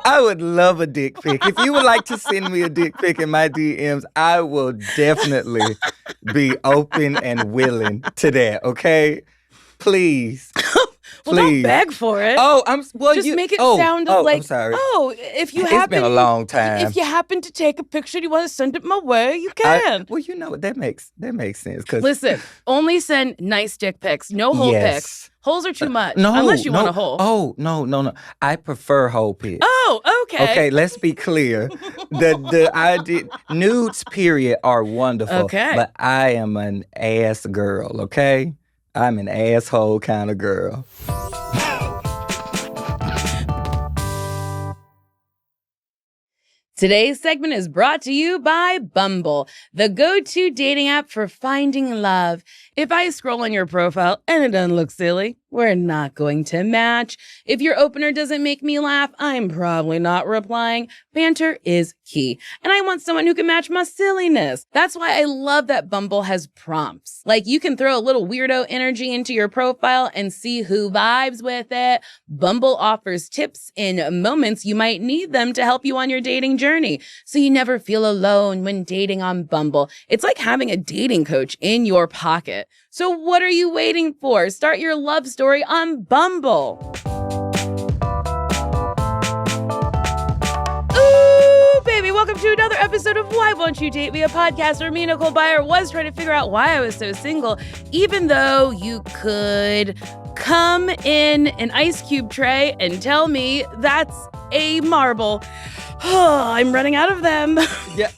I would love a dick pic. If you would like to send me a dick pic in my DMs, I will definitely be open and willing to that, okay? Please. Well, don't beg for it. Just make it sound like, I'm sorry. If you It's been a long time. If you happen to take a picture and you want to send it my way, you can. You know what? That makes sense. Listen, only send nice dick pics, no hole pics. Holes are too much. Unless you want a hole. Oh, no. I prefer hole pics. Oh, okay. Okay, let's be clear. The idea, nudes, period, are wonderful. Okay. But I am an ass girl, okay? I'm an asshole kind of girl. Today's segment is brought to you by Bumble, the go-to dating app for finding love. If I scroll on your profile and it doesn't look silly, we're not going to match. If your opener doesn't make me laugh, I'm probably not replying. Banter is key. And I want someone who can match my silliness. That's why I love that Bumble has prompts. Like, you can throw a little weirdo energy into your profile and see who vibes with it. Bumble offers tips in moments you might need them to help you on your dating journey, so you never feel alone when dating on Bumble. It's like having a dating coach in your pocket. So what are you waiting for? Start your love story on Bumble. Ooh, baby, welcome to another episode of Why Won't You Date Me, a podcast where me, Nicole Byer, was trying to figure out why I was so single, even though you could come in an ice cube tray and tell me that's a marble. I'm running out of them. Yeah.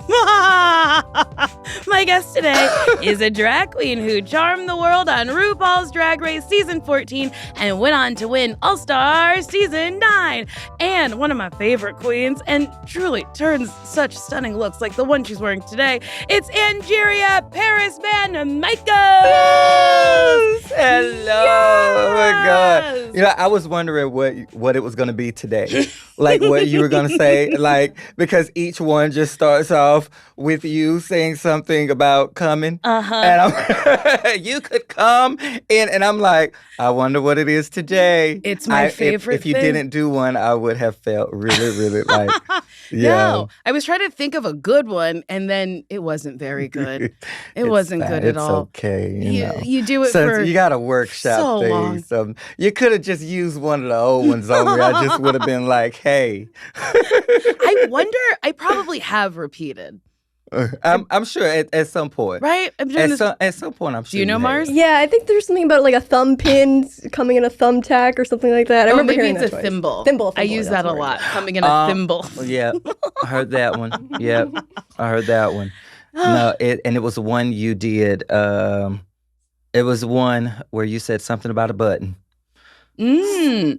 My guest today is a drag queen who charmed the world on RuPaul's Drag Race Season 14 and went on to win All-Star Season 9. And one of my favorite queens, and truly turns such stunning looks like the one she's wearing today. It's Angeria Paris VanMicheals. Yes! Hello. Yes! Oh my God. You know, I was wondering what it was going to be today. Like what you were going to say. Like, because each one just starts off with you saying something about coming. And you could come in, and I'm like, I wonder what it is today. It's my favorite If you thing. didn't do one, I would have felt really, really like, yeah. No, I was trying to think of a good one, and then it wasn't very good. It wasn't good at all. It's okay, you know. You do it So for you got to workshop so things. long. So you could have just used one of the old ones on me. I just would have been like, hey. I wonder, I probably have repeated. I'm sure at some point. Right? I'm doing this. At some point, I'm sure. Do you know, have. Mars? Yeah, I think there's something about like a thumb pin coming in a thumbtack or something like that. I remember maybe hearing it's that a twice. thimble. Thimble. I use that a lot. Coming in a thimble. Yeah, I heard that one. Yeah, I heard that one. No, it was one you did. It was one where you said something about a button.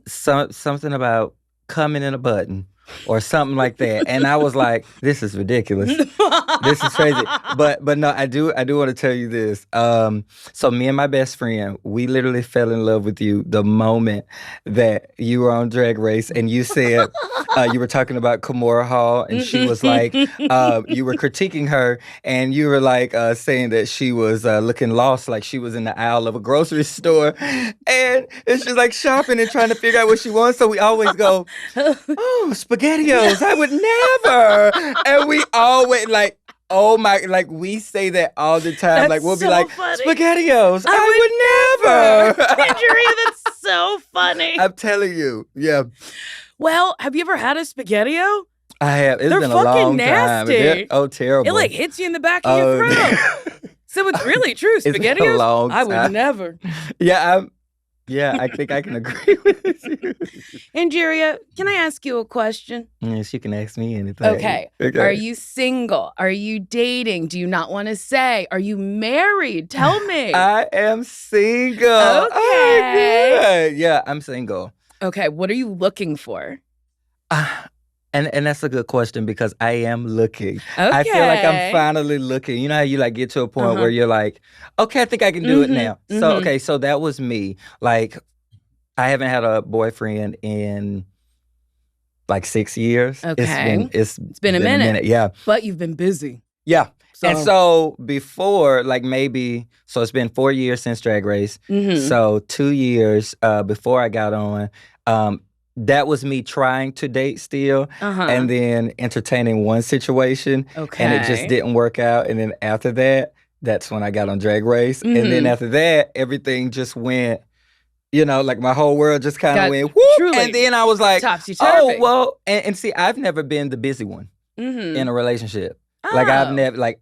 Something about coming in a button. Or something like that, and I was like, "This is ridiculous. This is crazy." But no, I do want to tell you this. So me and my best friend, we literally fell in love with you the moment that you were on Drag Race, and you said you were talking about Kimora Hall, and she was like, you were critiquing her, and you were like saying that she was looking lost, like she was in the aisle of a grocery store, and it's just like shopping and trying to figure out what she wants. So we always go, "Oh, SpaghettiOs, I would never." And we always like, oh my, like we say that all the time. That's like we'll be so like, funny. SpaghettiOs, I would never. Angeria, that's so funny. I'm telling you, yeah. Well, have you ever had a SpaghettiO? I have. It's They're been a fucking long nasty. time. Terrible. It like hits you in the back of your throat. So it's really true. It's been a SpaghettiOs? long I would time. never. Yeah, I think I can agree with you. Angeria, can I ask you a question? Yes, you can ask me anything. Okay. Are you single? Are you dating? Do you not want to say? Are you married? Tell me. I am single. Okay. Oh, good. Yeah, I'm single. Okay, what are you looking for? And that's a good question because I am looking. Okay. I feel like I'm finally looking. You know how you like get to a point where you're like, okay, I think I can do it now. So, okay, so that was me. Like, I haven't had a boyfriend in like 6 years. Okay. It's been a minute. Yeah. But you've been busy. Yeah. So. And so before, like maybe, so it's been 4 years since Drag Race. So 2 years before I got on, that was me trying to date still, Uh-huh. and then entertaining one situation, and it just Okay. didn't work out. And then after that, that's when I got on Drag Race. And then Mhm. after that, everything just went, like my whole world just kind of Got went whoop. truly And then I was like, topsy-turvy. oh, well, and see, I've never been the busy one Mhm. in a relationship. Like I've Oh. never,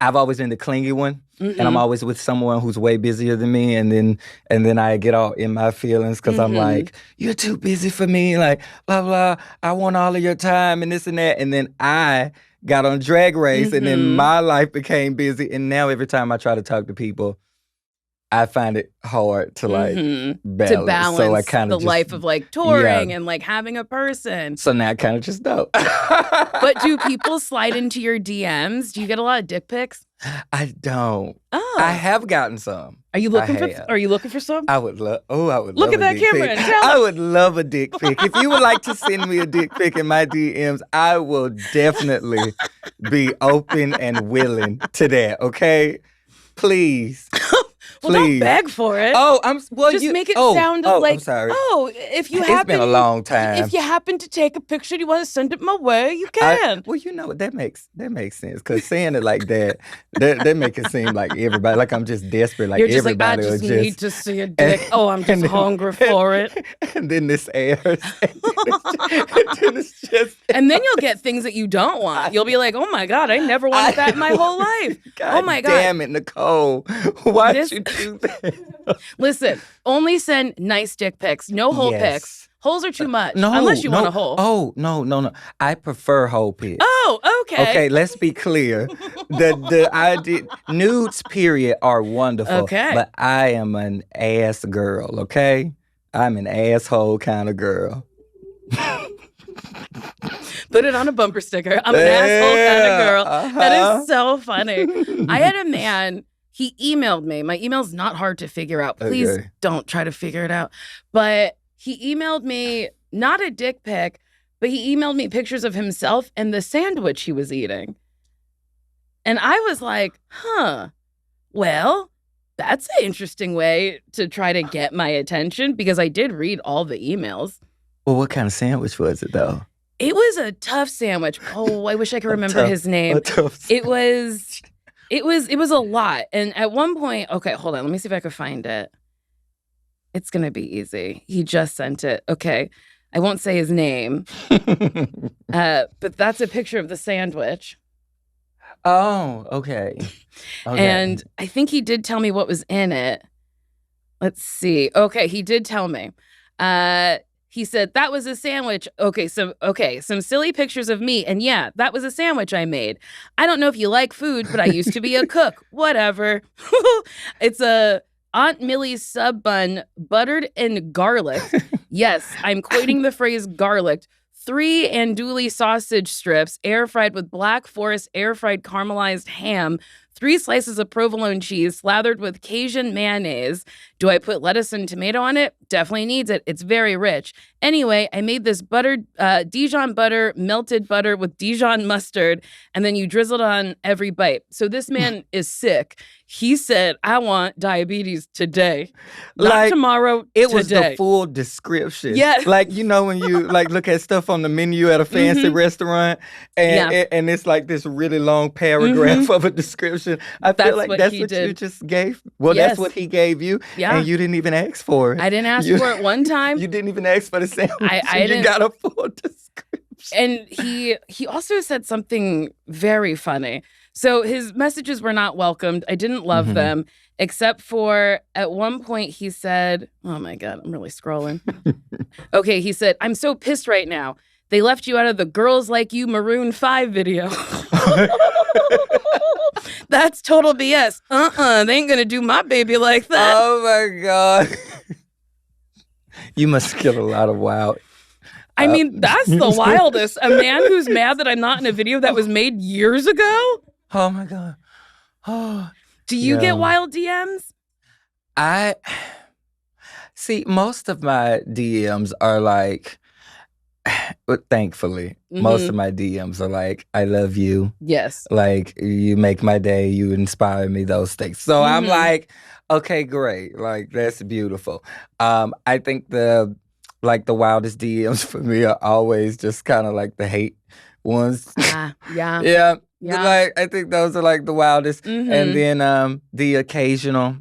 I've always been the clingy one. And I'm Mhm. always with someone who's way busier than me, and then I get all in my feelings because I'm Mhm. like, you're too busy for me, like blah blah. I want all of your time and this and that. And then I got on Drag Race, and then Mhm. my life became busy. And now every time I try to talk to people, I find it hard to Mhm. balance. To balance So I kind the of life of touring and having a person. So now I kind of just don't. But do people slide into your DMs? Do you get a lot of dick pics? I don't. Oh. I have gotten some. Are you looking for? have. Are you looking for some? I would love. Oh, I would Look love at a that dick camera pic. and tell I us. would love a dick pic. If you would like to send me a dick pic in my DMs, I will definitely be open and willing to that. Okay, please. Well, don't Please. beg for it. Oh, Just make it sound like. I'm sorry. Oh, if you It's happen, been a long time. If you happen to take a picture, and you want to send it my way, you can. Well, that makes sense because saying it like that make it seem like everybody, like I'm just desperate, like You're just like, I everybody just will need to see a dick. Oh, I'm just hungry for it. And then this airs, and then it's just, And then you'll get things that you don't want. You'll be like, oh my God, I never wanted that in my whole life. God Oh my God. damn it, Nicole, why'd you do that? Listen, only send nice dick pics. No hole Yes. pics. Holes are too much. No, Unless you no. want a hole. Oh, no. I prefer whole pics. Oh, okay. Okay, let's be clear. The idea nudes period are wonderful. Okay. But I am an ass girl, okay? I'm an asshole kind of girl. Put it on a bumper sticker. I'm an asshole kind of girl. That Uh-huh. is so funny. I had a man, he emailed me. My email's not hard to figure out. Please Okay. don't try to figure it out. But he emailed me, not a dick pic, but he emailed me pictures of himself and the sandwich he was eating. And I was like, well, that's an interesting way to try to get my attention because I did read all the emails. Well, what kind of sandwich was it, though? It was a tough sandwich. Oh, I wish I could remember his name. It was a lot. And at one point, okay, hold on. Let me see if I can find it. It's going to be easy. He just sent it. Okay. I won't say his name. But that's a picture of the sandwich. Oh, okay. And I think he did tell me what was in it. Let's see. Okay, he did tell me. He said, that was a sandwich. Some silly pictures of me. And yeah, that was a sandwich I made. I don't know if you like food, but I used to be a cook. Whatever. It's a Aunt Millie's sub bun, buttered in garlic. Yes, I'm quoting the phrase garlic. 3 andouille sausage strips, air fried with Black Forest air fried caramelized ham. 3 slices of provolone cheese slathered with Cajun mayonnaise. Do I put lettuce and tomato on it? Definitely needs it. It's very rich. Anyway, I made this buttered Dijon butter, melted butter with Dijon mustard, and then you drizzled on every bite. So this man is sick. He said, I want diabetes today. Not tomorrow, it was today. the full description. Yes. Like, when you look at stuff on the menu at a fancy restaurant and it's like this really long paragraph of a description. I feel like that's what you just gave. Well, Yes. that's what he gave you. Yeah. And you didn't even ask for it. I didn't ask for it one time. You didn't even ask for the sandwich. I You didn't. got a full description. And he also said something very funny. So his messages were not welcomed. I didn't love them, except for at one point he said, oh my God, I'm really scrolling. Okay, he said, I'm so pissed right now. They left you out of the Girls Like You Maroon 5 video. That's total BS. They ain't gonna do my baby like that. Oh my God. You must kill a lot of wild. I mean, that's the wildest. A man who's mad that I'm not in a video that was made years ago? Oh my God. Oh. Do you get Yeah. wild DMs? I see most of my DMs are like, thankfully, most of my DMs are like, I love you. Yes. Like, you make my day, you inspire me, those things. So I'm like, okay, great. Like, that's beautiful. I think the like the wildest DMs for me are always just kind of like the hate ones. Yeah. Yeah. Yeah. Like I think those are like the wildest. And then the occasional,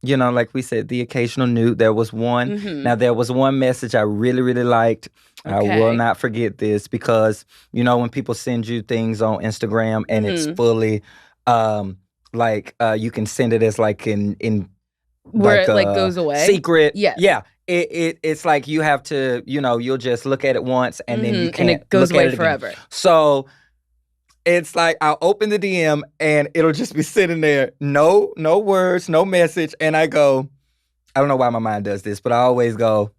like we said, the occasional nude. There was one. Now there was one message I really, really liked. I will not forget this because when people send you things on Instagram and it's fully you can send it as like in where like it like goes away. Secret. Yes. Yeah. It's like you have to, you'll just look at it once and then you can't and it goes look at away it forever. Again. So it's like I'll open the DM and it'll just be sitting there, no words, no message, and I go, I don't know why my mind does this, but I always go,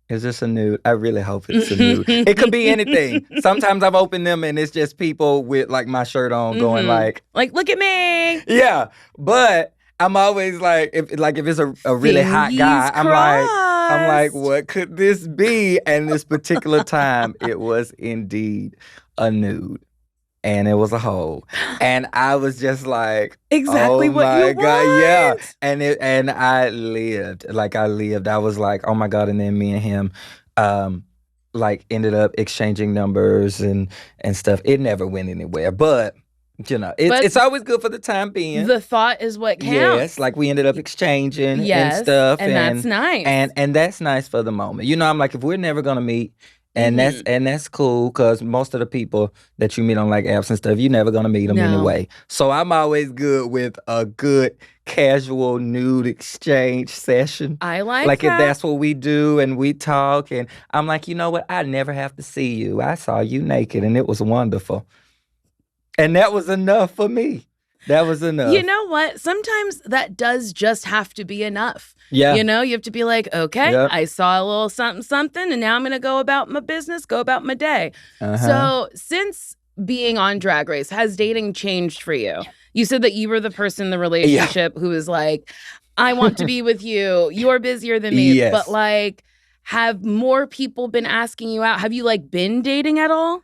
is this a nude? I really hope it's a nude. It could be anything. Sometimes I've opened them and it's just people with like my shirt on going like, look at me. Yeah, but I'm always like, if it's a really hot guy, I'm like, what could this be? And this particular time, it was indeed a nude. And it was a hole. And I was just like, exactly oh what my you God, want. yeah. And I lived. I was like, oh my God. And then me and him ended up exchanging numbers and stuff. It never went anywhere. But it's always good for the time being. The thought is what counts. Yes, like we ended up exchanging and stuff. And that's nice. And that's nice for the moment. I'm like, if we're never gonna meet, and that's cool, because most of the people that you meet on like apps and stuff, you're never gonna meet them anyway. So I'm always good with a good casual nude exchange session. I like that. If that's what we do and we talk, and I'm like, you know what? I never have to see you. I saw you naked and it was wonderful. And that was enough for me. That was enough. You know what? Sometimes that does just have to be enough. Yeah. You have to be like, okay, Yep. I saw a little something, and now I'm going to go about my business, go about my day. So since being on Drag Race, has dating changed for you? You said that you were the person in the relationship who was like, I want to be with you. You're busier than me. Yes. But like, have more people been asking you out? Have you like been dating at all?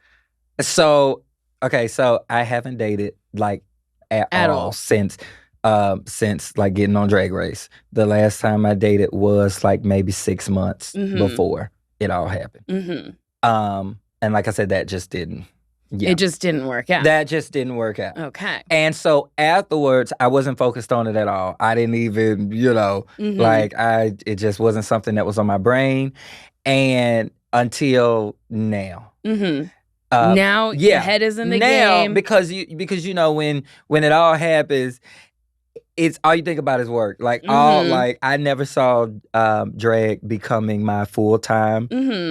So I haven't dated like at all since like getting on Drag Race. The last time I dated was like maybe 6 months before it all happened. And like I said, that just didn't. Yeah. It just didn't work out. That just didn't work out. Okay. And so afterwards, I wasn't focused on it at all. I didn't even, it just wasn't something that was on my brain. And until now. Now your head is in the game. Because when it all happens, it's all you think about is work. I never saw drag becoming my full-time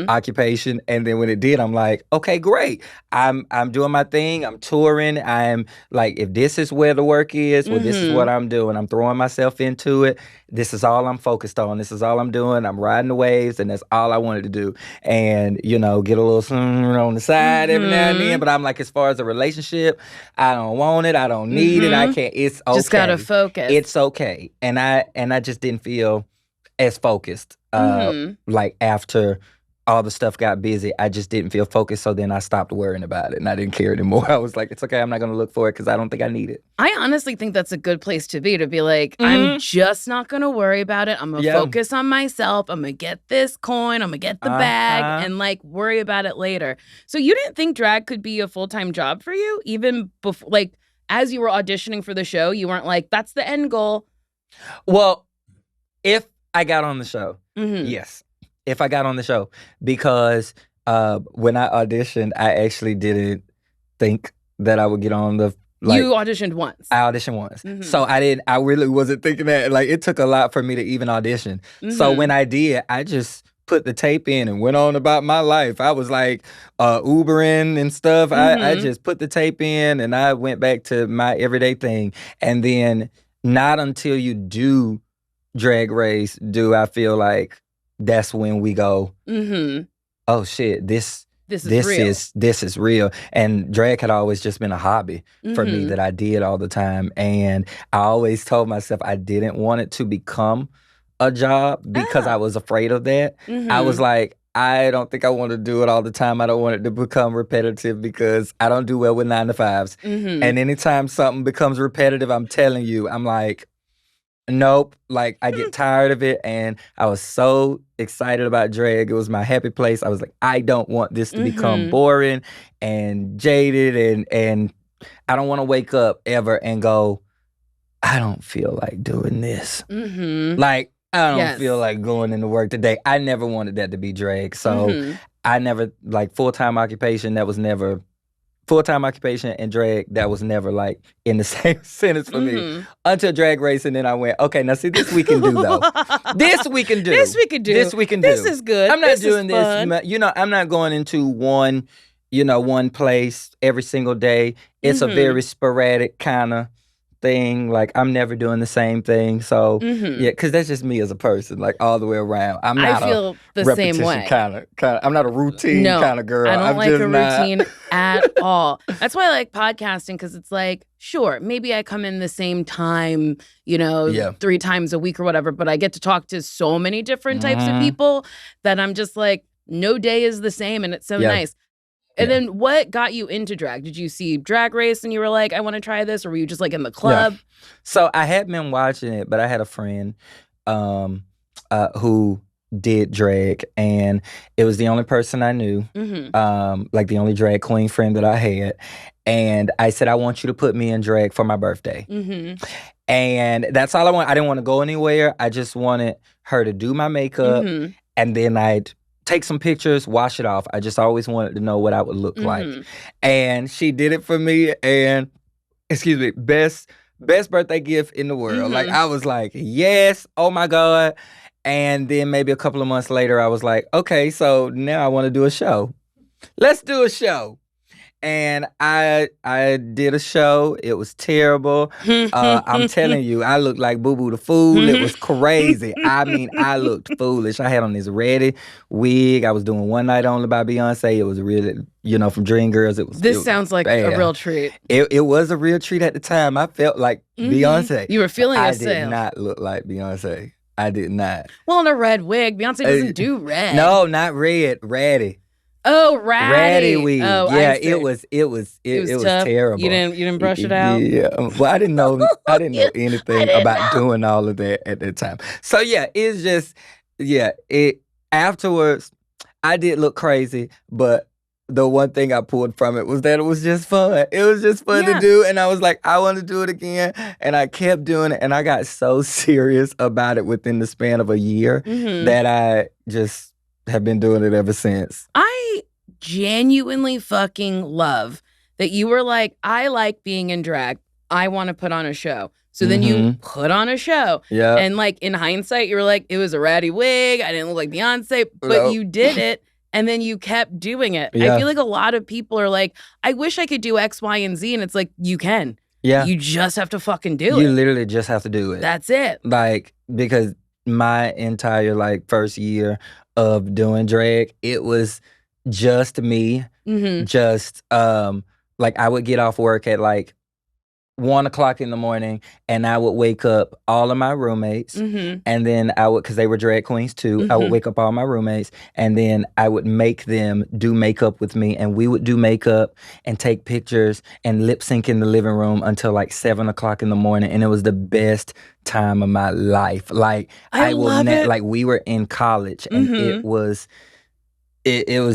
occupation. And then when it did, I'm like, okay, great. I'm doing my thing. I'm touring. I'm like, if this is where the work is, well, this is what I'm doing. I'm throwing myself into it. This is all I'm focused on. This is all I'm doing. I'm riding the waves, and that's all I wanted to do. And, get a little on the side every now and then. But I'm like, as far as a relationship, I don't want it. I don't need it. I can't. It's okay. Just gotta focus. It's okay. And I just didn't feel as focused. Like after all the stuff got busy, I just didn't feel focused. So then I stopped worrying about it and I didn't care anymore. I was like, it's okay. I'm not going to look for it because I don't think I need it. I honestly think that's a good place to be like, I'm just not going to worry about it. I'm going to focus on myself. I'm going to get this coin. I'm going to get the bag and like worry about it later. So you didn't think drag could be a full-time job for you? Even before, like, as you were auditioning for the show, you weren't like, that's the end goal? Well, if I got on the show, yes. If I got on the show, because when I auditioned, I actually didn't think that I would get on the. You auditioned once. I auditioned once, so I really wasn't thinking that. Like, it took a lot for me to even audition. So when I did, I just put the tape in and went on about my life. I was like Ubering and stuff. I just put the tape in and I went back to my everyday thing. And then not until you do Drag Race do I feel like that's when we go, oh shit, this is real. And drag had always just been a hobby for me that I did all the time. And I always told myself I didn't want it to become a job because I was afraid of that. I was like, I don't think I want to do it all the time. I don't want it to become repetitive because I don't do well with 9 to 5s. And anytime something becomes repetitive, I'm telling you, I'm like, Nope. Like, I get tired of it, and I was so excited about drag. It was my happy place. I was like, I don't want this to become boring and jaded, and I don't want to wake up ever and go, I don't feel like doing this. Like, I don't feel like going into work today. I never wanted that to be drag. So I never, like, full-time occupation and drag, that was never like in the same sentence for me until Drag Race. And then I went, okay, now see, this we can do though. This we can do. This we can do. This we can do. This is good. I'm not This doing is fun. this. You know, I'm not going into one place every single day. It's a very sporadic kind of thing. Like, I'm never doing the same thing. So yeah, because that's just me as a person, like all the way around. I'm not I feel the same way. Kind of. I'm not a routine kind of girl. I don't I'm like just a not. routine at all. That's why I like podcasting, because it's like, sure, maybe I come in the same time, 3 times a week or whatever, but I get to talk to so many different types of people that I'm just like, no day is the same, and it's so nice. And then what got you into drag? Did you see Drag Race and you were like, I want to try this? Or were you just like in the club? Yeah. So I had been watching it, but I had a friend who did drag, and it was the only person I knew, like the only drag queen friend that I had. And I said, I want you to put me in drag for my birthday. And that's all I want. I didn't want to go anywhere. I just wanted her to do my makeup, and then I'd take some pictures, wash it off. I just always wanted to know what I would look like. And she did it for me, and best birthday gift in the world. Like, I was like, yes, oh my God. And then maybe a couple of months later, I was like, okay, so now I want to do a show. Let's do a show. And I did a show. It was terrible. I'm telling you, I looked like Boo Boo the Fool. It was crazy. I mean, I looked foolish. I had on this red wig. I was doing One Night Only by Beyonce. It was really, from Dreamgirls. This sounds like a real treat. It was a real treat at the time. I felt like Beyonce. You were feeling I yourself. I did not look like Beyonce. I did not. Well, in a red wig, Beyonce doesn't do red. No, not red. Ratty. Oh, ratty wig. Oh, yeah, it was terrible. You didn't brush it out? Yeah. Well, I didn't know anything about doing all of that at that time. So yeah, it's just afterwards I did look crazy, but the one thing I pulled from it was that it was just fun. It was just fun to do, and I was like, I want to do it again, and I kept doing it, and I got so serious about it within the span of a year that I just have been doing it ever since. I genuinely fucking love that you were like, I like being in drag. I want to put on a show. So then you put on a show. Yeah. And like in hindsight, you were like, it was a ratty wig. I didn't look like Beyonce, but you did it. And then you kept doing it. Yeah. I feel like a lot of people are like, I wish I could do X, Y, and Z. And it's like, you can. Yeah. You just have to fucking do it. You literally just have to do it. That's it. Like, because my entire first year of doing drag, it was just me. Just like, I would get off work at 1:00 in the morning, and I would wake up all of my roommates, and then I would, because they were drag queens too, I would wake up all my roommates, and then I would make them do makeup with me, and we would do makeup and take pictures and lip sync in the living room until 7:00 in the morning, and it was the best time of my life. I love it. We were in college, and it was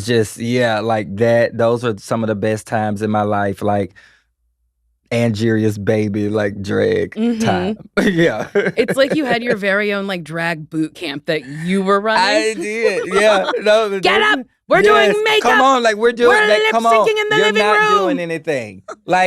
just that. Those are some of the best times in my life. Angeria's baby, drag time. Yeah. It's like you had your very own drag boot camp that you were running. I did. Yeah. No, Get up. We're doing makeup. Come on, we're doing We're come on. lip-syncing in the You're living not room. doing anything.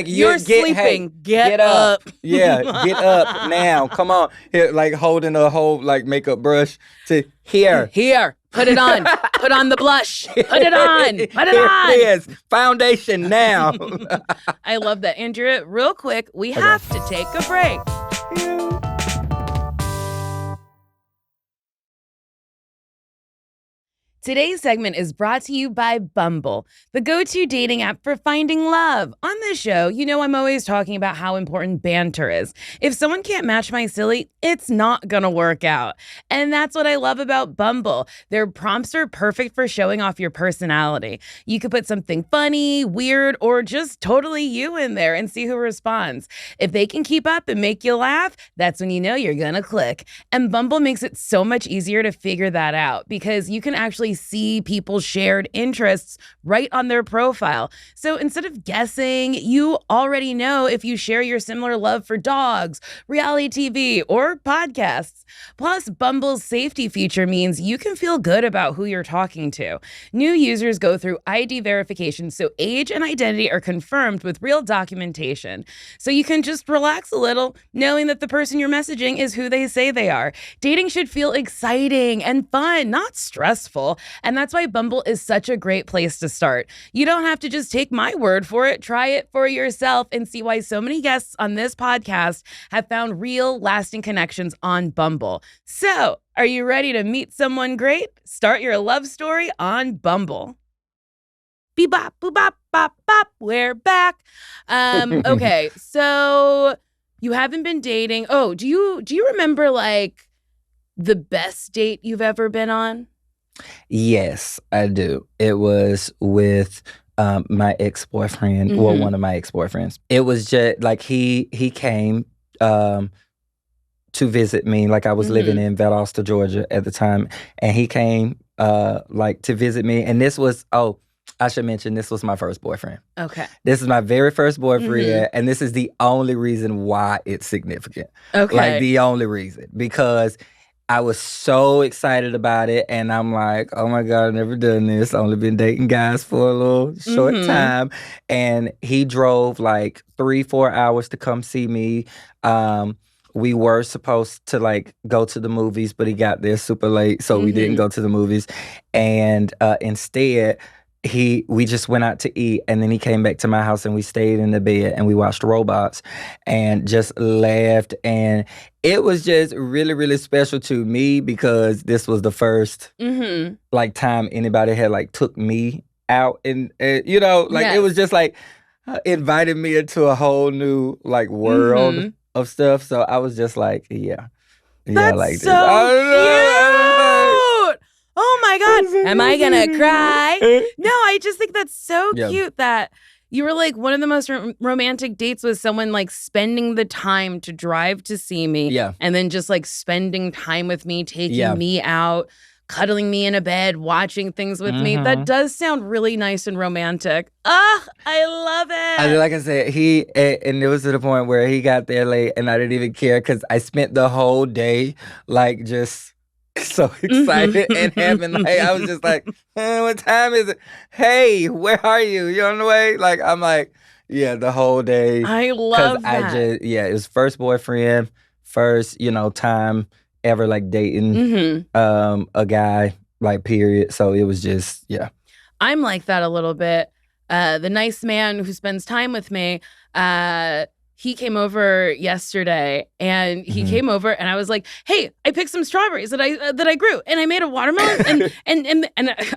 You're sleeping. Hey, get up. Yeah, get up now. Come on. Here, holding a whole makeup brush to here. Here. Put it on. Put on the blush. Put it on. Put it on. Yes. Foundation now. I love that. Andrea, real quick, we have to take a break. Today's segment is brought to you by Bumble, the go-to dating app for finding love. On this show, you know I'm always talking about how important banter is. If someone can't match my silly, it's not gonna work out. And that's what I love about Bumble. Their prompts are perfect for showing off your personality. You could put something funny, weird, or just totally you in there and see who responds. If they can keep up and make you laugh, that's when you know you're gonna click. And Bumble makes it so much easier to figure that out because you can actually see people's shared interests right on their profile. So instead of guessing, you already know if you share your similar love for dogs, reality TV, or podcasts. Plus, Bumble's safety feature means you can feel good about who you're talking to. New users go through ID verification, so age and identity are confirmed with real documentation. So you can just relax a little, knowing that the person you're messaging is who they say they are. Dating should feel exciting and fun, not stressful. And that's why Bumble is such a great place to start. You don't have to just take my word for it. Try it for yourself and see why so many guests on this podcast have found real, lasting connections on Bumble. So, are you ready to meet someone great? Start your love story on Bumble. Bebop, boop, bop, bop. We're back. Okay, so you haven't been dating. Oh, do you remember like the best date you've ever been on? Yes, I do. It was with my ex-boyfriend, well, one of my ex-boyfriends. It was just like he came to visit me. Like I was living in Valdosta, Georgia at the time, and he came like to visit me. And this was I should mention this was my first boyfriend. Okay. This is my very first boyfriend, and this is the only reason why it's significant. Okay. Like the only reason, because I was so excited about it, and I'm like, oh my God, I've never done this. Only been dating guys for a little short time. And he drove like 3-4 hours to come see me. We were supposed to like go to the movies, but he got there super late, so we didn't go to the movies. And instead, we just went out to eat, and then he came back to my house and we stayed in the bed and we watched robots and just laughed. And it was just really, really special to me because this was the first like time anybody had like took me out, and you know, like it was just like invited me into a whole new like world of stuff. So I was just like, yeah, that's like so cute. Oh my God. Am I gonna cry? No, I just think that's so cute that you were like one of the most romantic dates with someone like spending the time to drive to see me. Yeah. And then just like spending time with me, taking me out, cuddling me in a bed, watching things with me. That does sound really nice and romantic. Ah, I love it. Like I said, and it was to the point where he got there late and I didn't even care because I spent the whole day like just so excited and having like, I was just like, what time is it? Hey, where are you? You on the way? Like, I'm like, yeah, the whole day. I love that. It was first boyfriend, first, time ever like dating a guy, like period. So it was just, I'm like that a little bit. The nice man who spends time with me, he came over yesterday, and he came over, and I was like, "Hey, I picked some strawberries that I grew, and I made a watermelon." and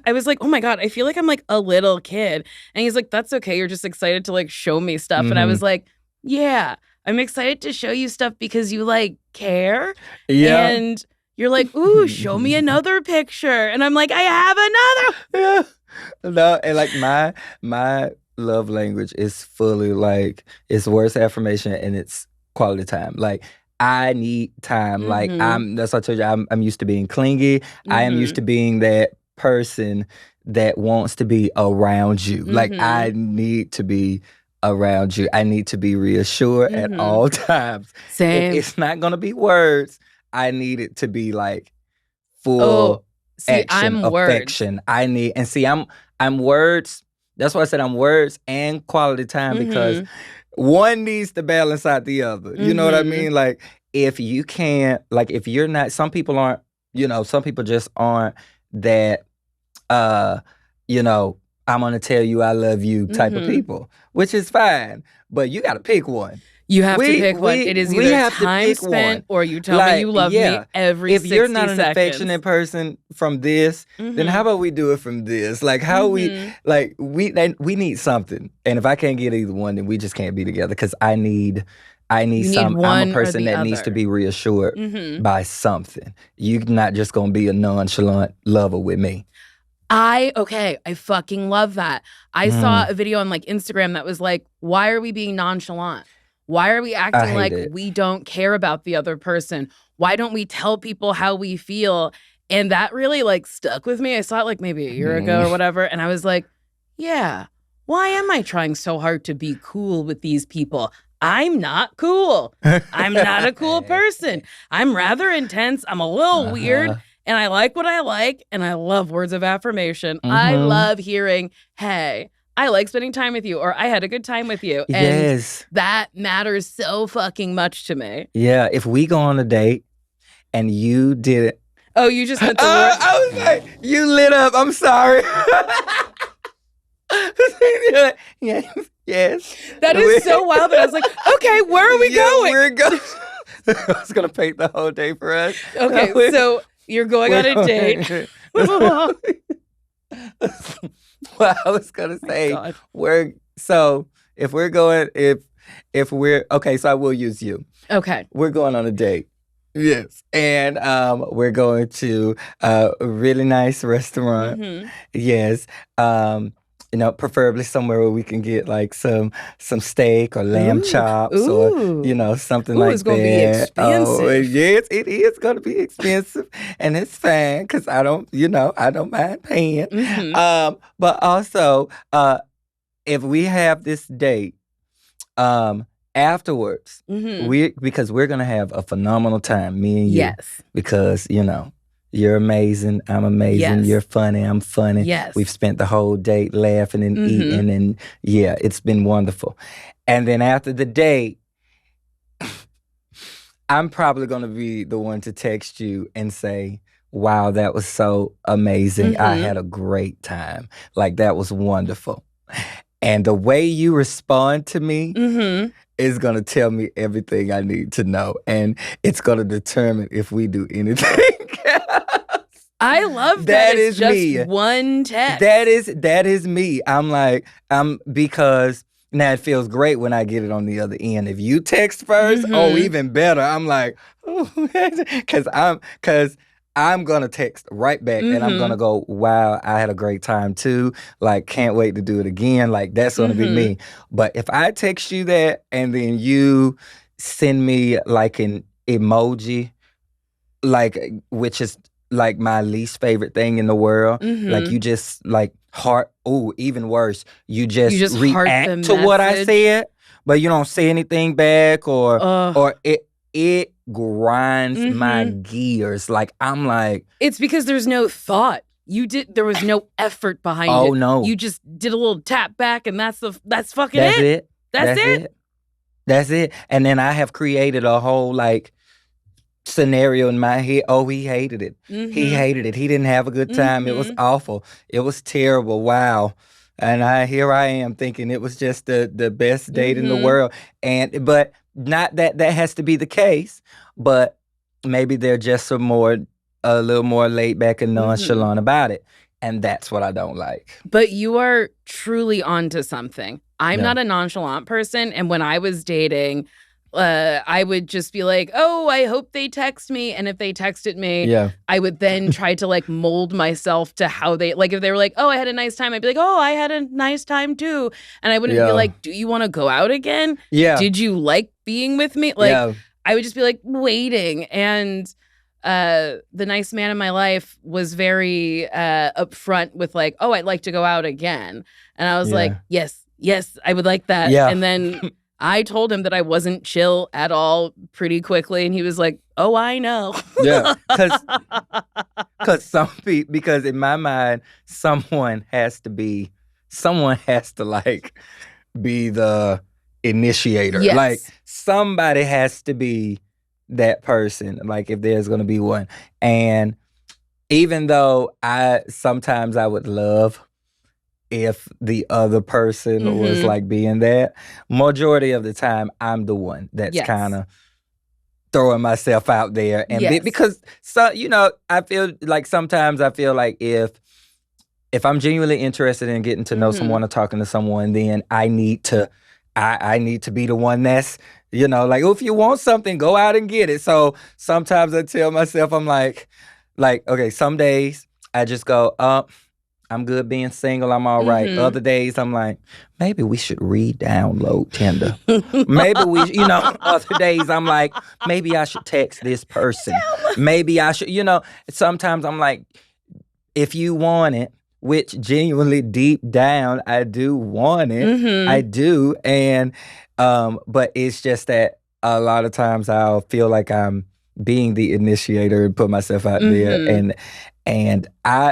I was like, "Oh my God, I feel like I'm like a little kid." And he's like, "That's okay. You're just excited to like show me stuff." And I was like, "Yeah, I'm excited to show you stuff because you like care." Yeah. And you're like, "Ooh, show me another picture." And I'm like, "I have another." Yeah. No, and like my love language is fully like it's words of affirmation and it's quality time. Like I need time. Like that's what I told you. I'm used to being clingy. I am used to being that person that wants to be around you. Like I need to be around you. I need to be reassured at all times. Same. If it's not gonna be words, I need it to be like full action, I'm affection. words. I need, and see, I'm words. That's why I said I'm words and quality time because one needs to balance out the other. You know what I mean? Like if you can't, like if you're not, some people aren't, some people just aren't that, I'm gonna tell you I love you type of people, which is fine. But you gotta pick one. You have to pick one. It is we either have to time pick spent one. or you tell me you love me every If 60 you're not an seconds. affectionate person from this, then how about we do it from this? Like how we need something. And if I can't get either one, then we just can't be together because I need some. I'm a person that needs to be reassured by something. You're not just gonna be a nonchalant lover with me. I fucking love that. I saw a video on like Instagram that was like, why are we being nonchalant? Why are we acting like we don't care about the other person? Why don't we tell people how we feel? And that really like stuck with me. I saw it like maybe a year ago or whatever. And I was like, yeah, why am I trying so hard to be cool with these people? I'm not cool. I'm not a cool person. I'm rather intense. I'm a little weird. And I like what I like. And I love words of affirmation. I love hearing, hey, I like spending time with you, or I had a good time with you. And that matters so fucking much to me. Yeah, if we go on a date and you did it. Oh, you just went to work? I was like, you lit up. I'm sorry. Yes. That is so wild that I was like, okay, where are we going? We're going. I was going to paint the whole day for us. Okay, so you're going on a date. Well, I was gonna say if we're okay, so I will use you. Okay. We're going on a date. Yes. And we're going to a really nice restaurant. Yes. Preferably somewhere where we can get like some steak or lamb chops or something like that. It's gonna be expensive. Oh, yes, it is gonna be expensive, and it's fine because I don't mind paying. But also, if we have this date, afterwards, because we're gonna have a phenomenal time, me and you. Yes. Because you're amazing. I'm amazing. Yes. You're funny. I'm funny. Yes. We've spent the whole date laughing and eating, and it's been wonderful. And then after the date, I'm probably going to be the one to text you and say, wow, that was so amazing. I had a great time. Like, that was wonderful. And the way you respond to me is going to tell me everything I need to know. And it's going to determine if we do anything else. I love that. It's just me. One text. That is me. Because now it feels great when I get it on the other end. If you text first, even better. I'm like, because I'm going to text right back and I'm going to go, wow, I had a great time too. Like, can't wait to do it again. Like, that's going to be me. But if I text you that and then you send me like an emoji, like, which is like my least favorite thing in the world, like you just like heart, even worse, you just react to what I said, but you don't say anything back or it grinds my gears. Like, I'm like, it's because there's no thought. There was no effort behind it. Oh no. You just did a little tap back and that's fucking That's it. it. That's it. That's it. And then I have created a whole like scenario in my head. Oh, he hated it. He hated it. He didn't have a good time. It was awful. It was terrible. Wow. And here I am thinking it was just the best date in the world. But not that has to be the case, but maybe they're just a little more laid back and nonchalant about it. And that's what I don't like. But you are truly onto something. I'm not a nonchalant person. And when I was dating, I would just be like, oh, I hope they text me. And if they texted me, I would then try to like mold myself to how they, like if they were like, oh, I had a nice time, I'd be like, oh, I had a nice time too. And I wouldn't be like, do you want to go out again? Yeah. Did you like being with me? Like, I would just be like waiting. And the nice man in my life was very upfront with like, oh, I'd like to go out again. And I was like, yes, I would like that. Yeah. And then I told him that I wasn't chill at all pretty quickly. And he was like, oh, I know. Yeah. Because in my mind, someone has to like be the initiator. Yes. Like somebody has to be that person, like if there's going to be one. And even though sometimes I would love if the other person was Mhm. like being that. Majority of the time, I'm the one that's Yes. kind of throwing myself out there, and Yes. because I feel like sometimes I feel like if I'm genuinely interested in getting to know Mhm. someone or talking to someone, then I need to be the one that's, like, if you want something, go out and get it. So sometimes I tell myself, I'm like, okay, some days I just go, I'm good being single, I'm all right. Mhm. Other days I'm like, maybe we should re-download Tinder. Maybe other days I'm like, maybe I should text this person. Maybe I should, sometimes I'm like, if you want it, which genuinely deep down I do want it. Mhm. I do. And but it's just that a lot of times I'll feel like I'm being the initiator and put myself out there, Mhm. and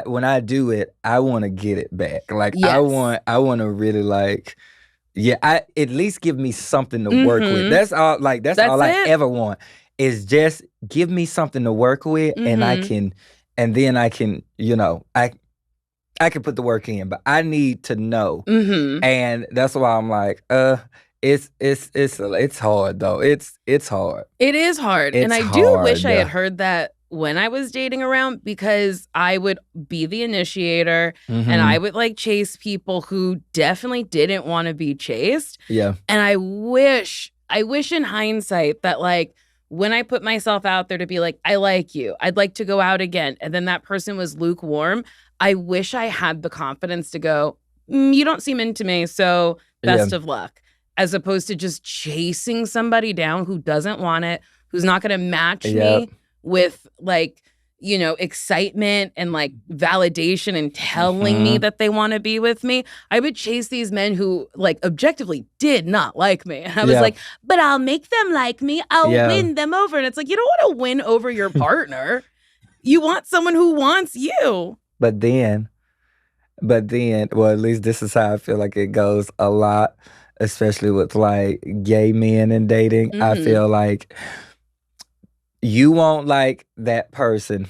when I do it, I want to get it back. Like Yes. I want to really like, I at least give me something to work with. Mhm. That's all. Like that's all I it. ever want is just give me something to work with, and Mhm. then I can, I can put the work in, but I need to know, Mhm. and that's why I'm like, it's hard though. It's hard. It is hard. And It's I do wish I hard. had heard that when I was dating around, because I would be the initiator and I would like chase people who definitely didn't want to be chased. Yeah. And I wish in hindsight that like when I put myself out there to be like, I like you, I'd like to go out again, and then that person was lukewarm, I wish I had the confidence to go, you don't seem into me, so best of luck. As opposed to just chasing somebody down who doesn't want it, who's not going to match me with like, excitement and like validation and telling me that they want to be with me. I would chase these men who like objectively did not like me. And I was like, but I'll make them like me. I'll win them over. And it's like, you don't want to win over your partner. You want someone who wants you. But then, well, at least this is how I feel like it goes a lot, especially with like gay men and dating. I feel like you won't like that person,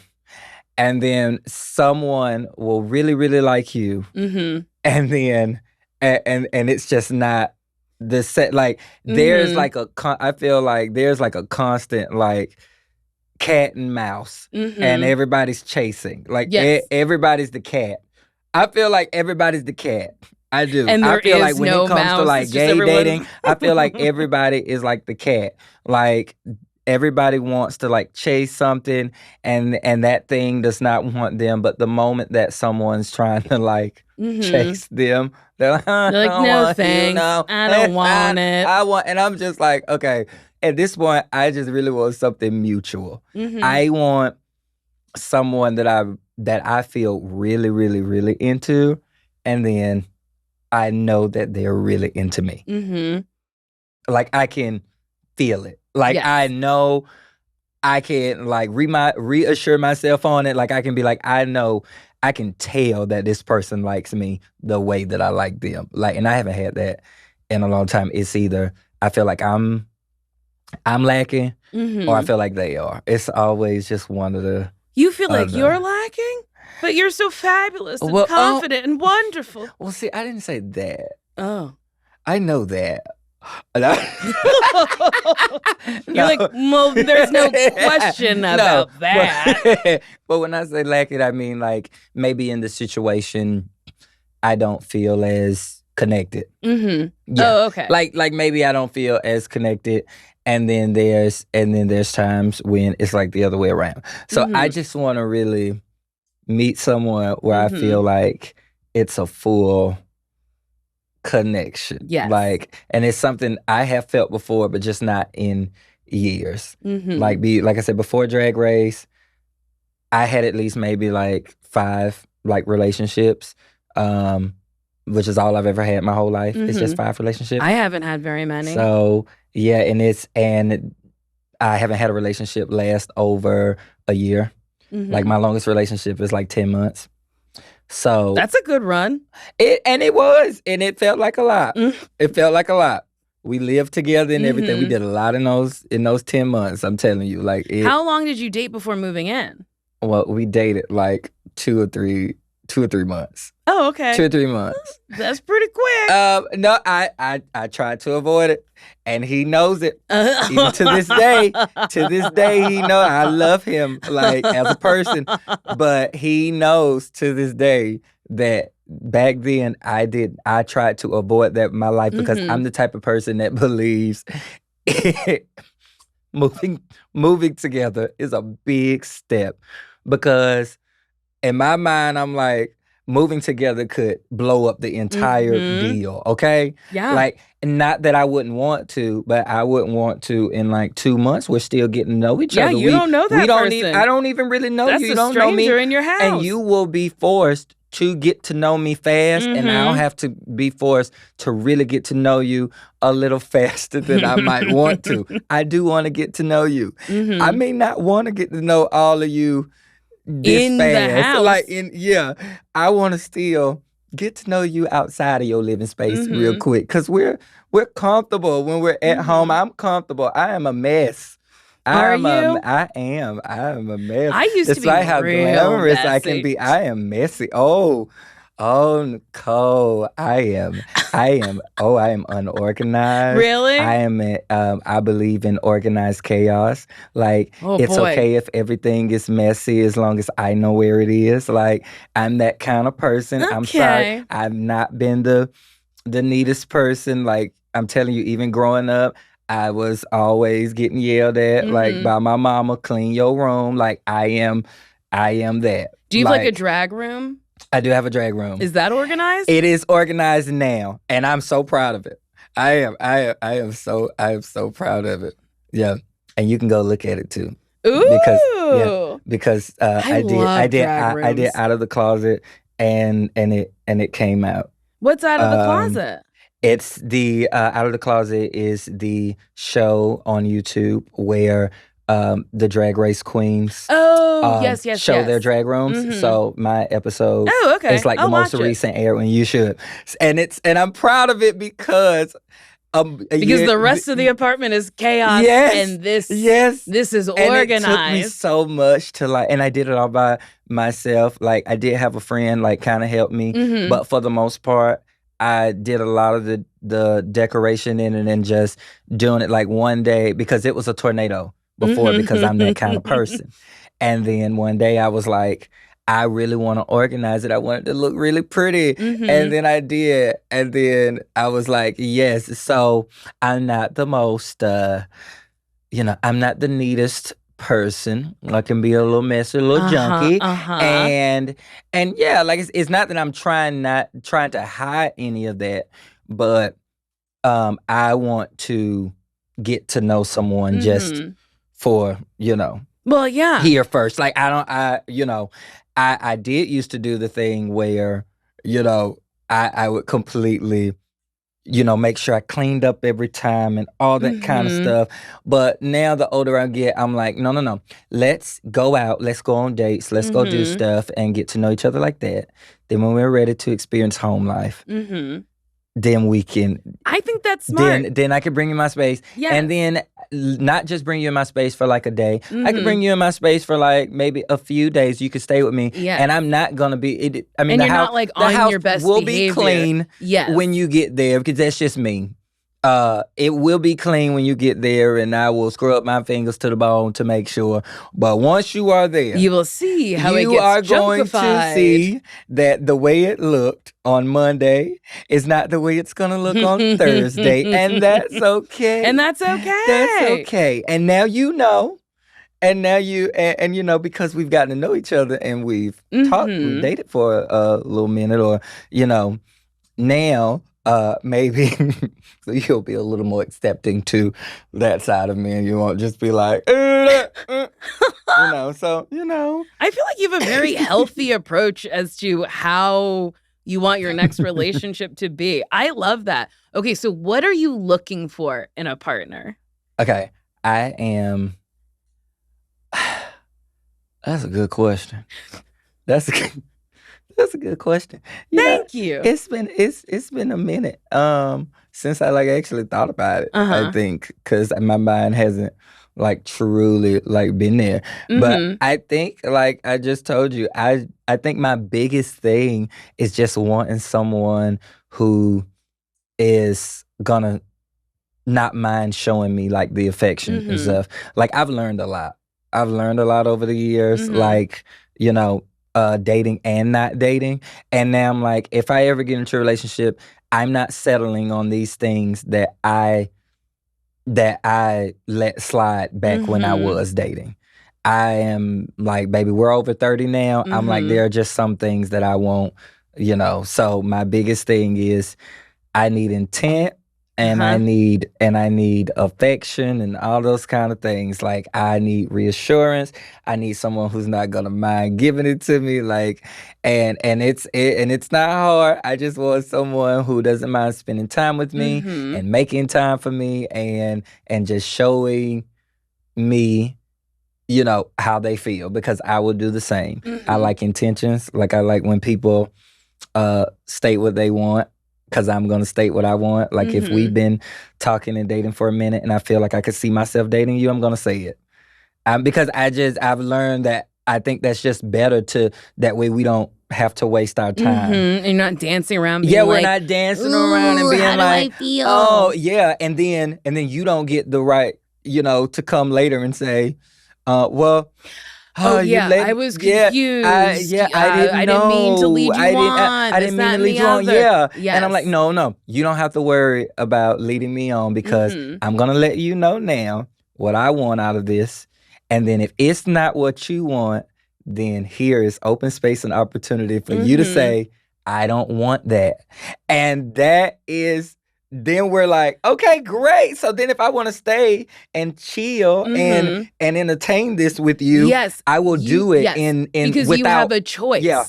and then someone will really, really like you, and then and it's just not the set. Like there's like I feel like there's like a constant like cat and mouse, and everybody's chasing. Like everybody's the cat. I feel like everybody's the cat. I do. And I feel like when no it comes mouse, to like gay dating, I feel like everybody is like the cat. Like everybody wants to like chase something, and that thing does not want them. But the moment that someone's trying to like chase them, they're like, no thanks. I don't want it. And I'm just like, okay. At this point, I just really want something mutual. I want someone that I feel really, really, really into, and then I know that they're really into me. Like I can feel it. Like I know I can like reassure myself on it. Like I can be like, I know I can tell that this person likes me the way that I like them. Like, and I haven't had that in a long time. It's either I feel like I'm lacking, or I feel like they are. It's always just one of the. You feel like you're lacking? But you're so fabulous and confident and wonderful. Well, see, I didn't say that. Oh. I know that. You're like, well, there's no question about that. But when I say lacking, I mean like maybe in the situation I don't feel as connected. Yeah. Oh, okay. Like maybe I don't feel as connected. And then there's times when it's like the other way around. So I just want to really meet someone where I feel like it's a full connection. Yes. Like, and it's something I have felt before, but just not in years. Like I said, before Drag Race, I had at least maybe like 5 like relationships, which is all I've ever had my whole life. It's just 5 relationships. I haven't had very many. So yeah, and I haven't had a relationship last over a year. Like my longest relationship is like 10 months. So that's a good run. It felt like a lot. It felt like a lot. We lived together and everything. We did a lot in those 10 months. I'm telling you, like. How long did you date before moving in? Well, we dated like 2 or 2 or 3 months. Oh, okay. 2 or 3 months. That's pretty quick. No, I tried to avoid it, and he knows it. Even to this day. To this day, he knows I love him like as a person, but he knows to this day that back then I tried to avoid that in my life because I'm the type of person that believes moving together is a big step, because in my mind I'm like, moving together could blow up the entire deal, okay? Yeah. Like, not that I wouldn't want to, but I wouldn't want to in like 2 months. We're still getting to know each other. Yeah, you don't know that person. I don't even really know That's you. You a don't know me. stranger in your house. And you will be forced to get to know me fast, and I'll have to be forced to really get to know you a little faster than I might want to. I do want to get to know you. I may not want to get to know all of you this in fast. the house. Like, I want to still get to know you outside of your living space real quick, because we're comfortable when we're at home. I'm comfortable. I am a mess. Are you? I am a mess. I used to It's be like how real glamorous I messy. can be. I am messy. Oh, Nicole, I am unorganized. Really? I believe in organized chaos. Like, it's boy. okay if everything is messy as long as I know where it is. Like, I'm that kind of person. I'm sorry. Okay. I've not been the neatest person. Like, I'm telling you, even growing up, I was always getting yelled at, like, by my mama, clean your room. Like, I am that. Do you have like a drag room? I do have a drag room. Is that organized? It is organized now, and I'm so proud of it. I am so proud of it. Yeah, and you can go look at it too. Ooh. Because I love drag I did rooms. Out of the Closet, and it came out. What's Out of the Closet? It's the Out of the Closet is the show on YouTube where the Drag Race queens yes. show their drag rooms. So my episode is like the most recent air when you should. And I'm proud of it because the rest of the apartment is chaos, and this is organized. And it took me so much to like, and I did it all by myself. Like, I did have a friend like kind of help me, but for the most part, I did a lot of the decoration in it and just doing it like one day, because it was a tornado before, because I'm that kind of person. And then one day I was like, I really want to organize it. I want it to look really pretty. And then I did. And then I was like, yes. So I'm not the most, I'm not the neatest person. I can be a little messy, a little junky. And yeah, like, it's not that I'm trying to hide any of that, but I want to get to know someone just for, well, yeah, here first. Like, I did used to do the thing where, I would completely, make sure I cleaned up every time and all that kind of stuff. But now the older I get, I'm like, no. Let's go out. Let's go on dates. Let's go do stuff and get to know each other like that. Then when we're ready to experience home life, then we can. I think that's smart. Then I can bring you my space. Yes. And then not just bring you in my space for like a day. I can bring you in my space for like maybe a few days. You can stay with me. Yes. And I'm not going to be. And you're not like on your best behavior. behavior. Will be clean when you get there, because that's just me. It will be clean when you get there, and I will scrub my fingers to the bone to make sure. But once you are there, you will see how it gets you are going junkified. to see that the way it looked on Monday is not the way it's going to look on Thursday, and that's okay. And that's okay. That's okay. And now you know. And now and because we've gotten to know each other and we've talked, we've dated for a little minute, or now. Maybe so you'll be a little more accepting to that side of me, and you won't just be like, so. I feel like you have a very healthy approach as to how you want your next relationship to be. I love that. Okay, so what are you looking for in a partner? Okay, I am. That's a good question. That's a good question. Thank you. It's been a minute since I like actually thought about it. I think because my mind hasn't like truly like been there. But I think, like I just told you, I think my biggest thing is just wanting someone who is gonna not mind showing me like the affection and stuff. Like I've learned a lot. I've learned a lot over the years, like, you know, dating and not dating. And now I'm like, if I ever get into a relationship, I'm not settling on these things that I let slide back when I was dating. I am like, baby, we're over 30 now. I'm like, there are just some things that I won't, you know. So my biggest thing is I need intent and I need affection and all those kind of things. Like I need reassurance. I need someone who's not gonna mind giving it to me. Like, and it's not hard. I just want someone who doesn't mind spending time with me and making time for me and just showing me, you know, how they feel, because I will do the same. I like intentions. Like I like when people state what they want, because I'm going to state what I want. Like if we've been talking and dating for a minute and I feel like I could see myself dating you, I'm going to say it. Because I've learned that I think that's just better that way we don't have to waste our time. And you're not dancing around being we're not dancing around and being how like, do I feel? Oh, yeah. And then you don't get the right, you know, to come later and say, well, I was confused. I didn't mean to lead you on. I didn't mean to lead you on. Yeah. Yes. And I'm like, no, you don't have to worry about leading me on, because I'm going to let you know now what I want out of this. And then if it's not what you want, then here is open space and opportunity for you to say, I don't want that. And that is, then we're like, okay, great. So then if I want to stay and chill and entertain this with you, I will do it because without, you have a choice. Yeah.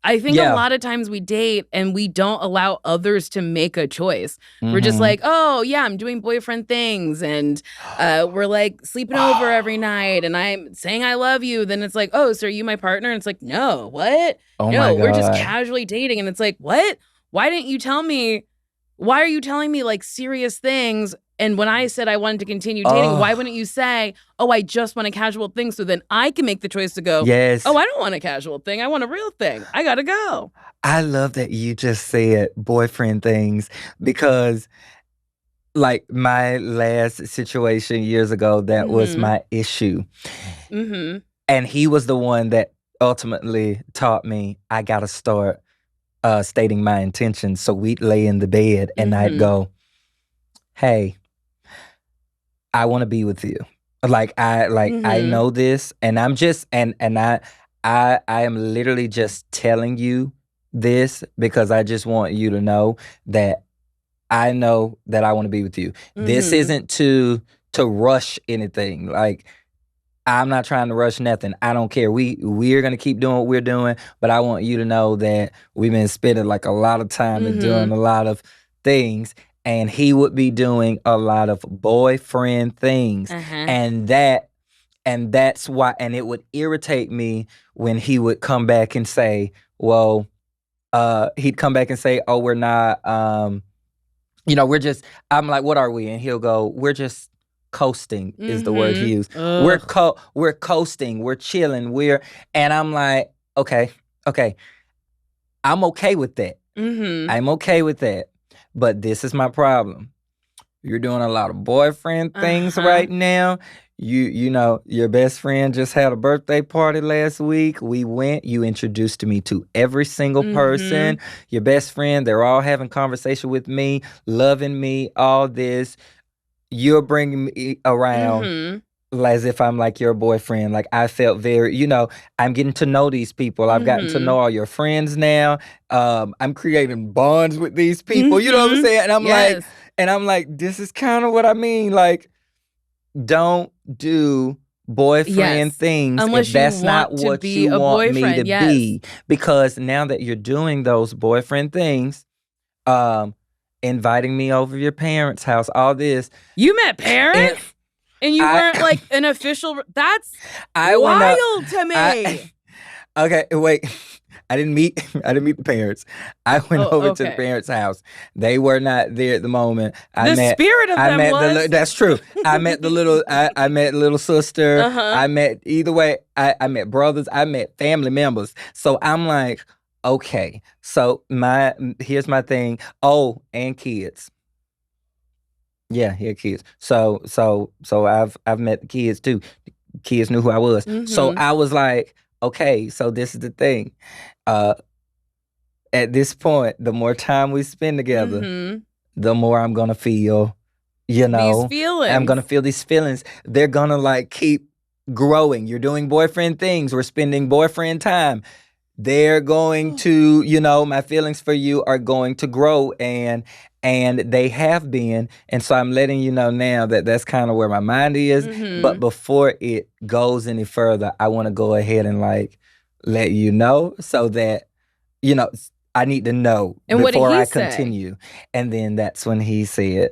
I think a lot of times we date and we don't allow others to make a choice. We're just like, oh, yeah, I'm doing boyfriend things. And we're like sleeping over every night and I'm saying I love you. Then it's like, oh, so are you my partner? And it's like, no, what? Oh no, my God. We're just casually dating. And it's like, what? Why didn't you tell me? Why are you telling me like serious things? And when I said I wanted to continue dating, why wouldn't you say, oh, I just want a casual thing, so then I can make the choice to go, yes. Oh, I don't want a casual thing. I want a real thing. I got to go. I love that you just said boyfriend things, because like my last situation years ago, that was my issue. And he was the one that ultimately taught me I got to start stating my intentions. So we'd lay in the bed and I'd go, hey, I want to be with you. I know this, and I'm just and I am literally just telling you this because I just want you to know that I know that I want to be with you. This isn't to rush anything. Like, I'm not trying to rush nothing. I don't care. We're gonna keep doing what we're doing, but I want you to know that we've been spending like a lot of time and doing a lot of things. And he would be doing a lot of boyfriend things. And that's why, and it would irritate me when he would come back and say, well, he'd come back and say, oh, we're not, we're just, I'm like, what are we? And he'll go, we're just coasting is the word he used. We're coasting, we're chilling, and I'm like, okay. I'm okay with that. I'm okay with that. But this is my problem. You're doing a lot of boyfriend things right now. You know, your best friend just had a birthday party last week. We went. You introduced me to every single person. Your best friend, they're all having conversation with me, loving me, all this. You're bringing me around as if I'm like your boyfriend. Like, I felt very, I'm getting to know these people. I've gotten to know all your friends now. I'm creating bonds with these people. You know what I'm saying? And I'm like, this is kind of what I mean. Like, don't do boyfriend things unless if that's not what you want me to be. Because now that you're doing those boyfriend things, inviting me over your parents' house, all this. You met parents? And you weren't like an official. That's wild to me. Okay, wait. I didn't meet the parents. I went over to the okay. parents' house. They were not there at the moment. The spirit of them was. That's true. I met the little I met little sister. Uh-huh. I met either way, I met brothers, I met family members. So I'm like, okay. So here's my thing. Oh, and kids. Yeah, he had kids. So I've met the kids too. Kids knew who I was. So Mhm. I was like, okay, so this is the thing. At this point, the more time we spend together, Mhm. the more I'm gonna feel, These feelings. I'm gonna feel these feelings. They're gonna like keep growing. You're doing boyfriend things. We're spending boyfriend time. They're going to, my feelings for you are going to grow, and they have been. And so I'm letting you know now that that's kind of where my mind is. But Mhm. before it goes any further, I want to go ahead and like let you know so that, I need to know And what did before he I say? continue. And then that's when he said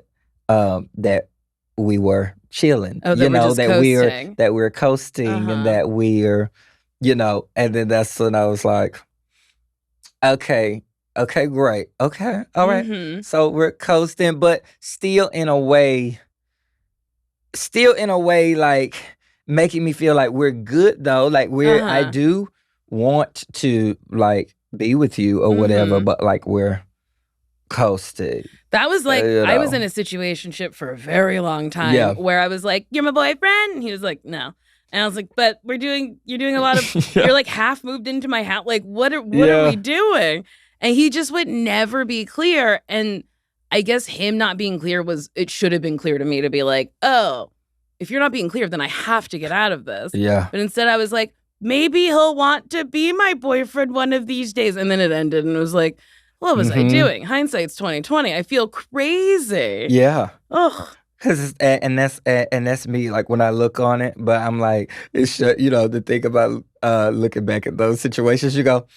that we were chilling. Oh, that we're just coasting. that we're coasting Uh-huh. and that we're, and then that's when I was like, okay, great. Okay, all right. Mhm. So we're coasting, but still in a way, like making me feel like we're good though. Like I Uh-huh. do want to like be with you or whatever, Mhm. but like we're coasting. That was like, You I was know. in a situationship for a very long time Yeah. where I was like, "You're my boyfriend?" And he was like, "No." And I was like, "But you're doing a lot of, Yeah. you're like half moved into my house. Like, what are Yeah. we doing?" And he just would never be clear. And I guess him not being clear it should have been clear to me to be like, "Oh, if you're not being clear, then I have to get out of this." Yeah. But instead I was like, maybe he'll want to be my boyfriend one of these days. And then it ended and it was like, what was I doing? Hindsight's 2020. I feel crazy. Yeah. Ugh. Cause that's me. Like when I look on it, but I'm like, it's the thing about looking back at those situations, you go,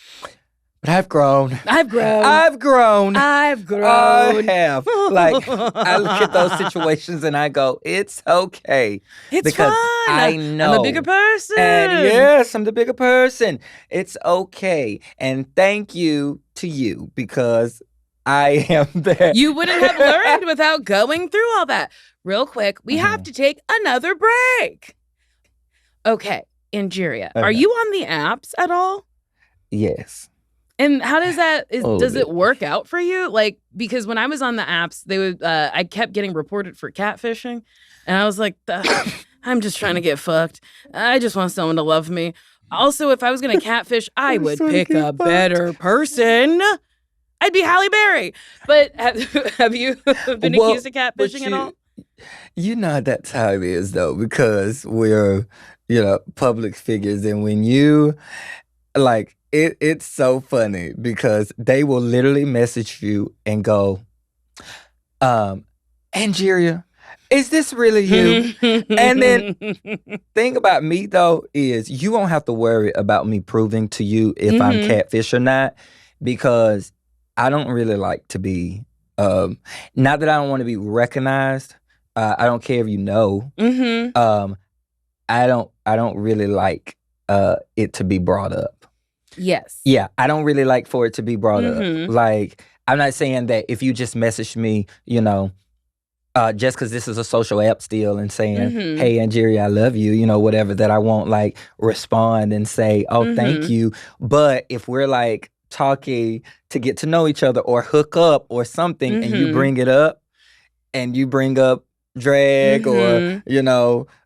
but I've grown. I've grown. I've grown. I've grown. I have. Like I look at those situations and I go, it's okay. It's because fine. I know I'm a bigger person. And yes, I'm the bigger person. It's okay. And thank you to you because I am there. You wouldn't have learned without going through all that. Real quick, we have to take another break. Okay, Angeria, are you on the apps at all? Yes. And how does that, does bit. it work out for you? Like, because when I was on the apps, they would, I kept getting reported for catfishing. And I was like, I'm just trying to get fucked. I just want someone to love me. Also, if I was going to catfish, I would pick a better person. I'd be Halle Berry. But have you been accused of catfishing at all? That's how it is, though, because we're, public figures. And when you, like, it's so funny because they will literally message you and go, Angeria, is this really you? And then thing about me, though, is you won't have to worry about me proving to you if I'm catfish or not, because I don't really like to be, not that I don't want to be recognized. I don't care if you know. I don't really like it to be brought up. Yes. Yeah, I don't really like for it to be brought up. Like, I'm not saying that if you just message me, just because this is a social app still and saying, hey, Angeria, I love you, whatever, that I won't like respond and say, oh, thank you. But if we're like talking to get to know each other or hook up or something and you bring it up and you bring up drag or,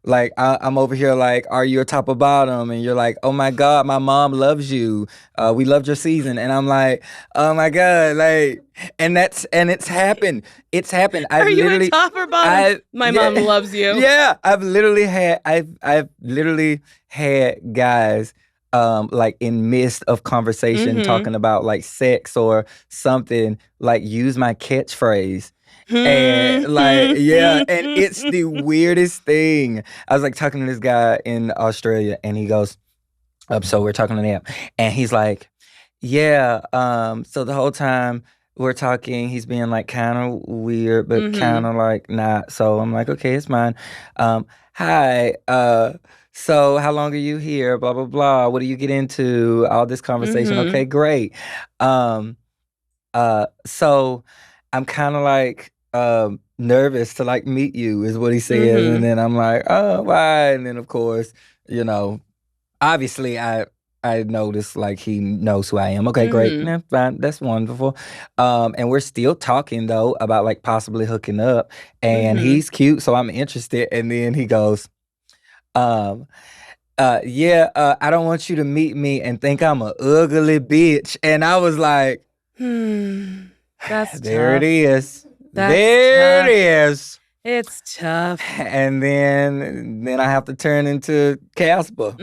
like I'm over here like, are you a top or bottom? And you're like, oh my God, my mom loves you. We loved your season. And I'm like, oh my God, like, and it's happened. It's happened. Are you a top or bottom? My mom loves you. Yeah, I've literally had guys like in midst of conversation talking about like sex or something, like use my catchphrase. And like, yeah, and it's the weirdest thing. I was like talking to this guy in Australia and he goes, so we're talking on the app and he's like, yeah, so the whole time we're talking, he's being like kind of weird, but kind of like not. So I'm like, okay, it's mine. Hi, So how long are you here? Blah, blah, blah. What do you get into? All this conversation. Mhm. Okay, great. So I'm kind of like nervous to like meet you is what he says. Mhm. And then I'm like, oh, why? And then of course, you know, obviously I noticed like he knows who I am. Okay, great. Mhm. Yeah, fine. That's wonderful. And we're still talking though about like possibly hooking up. And Mhm. he's cute, so I'm interested. And then he goes, um, I don't want you to meet me and think I'm a ugly bitch. And I was like, That's there it tough. is. That's There tough. it is. It's tough. And then I have to turn into Casper.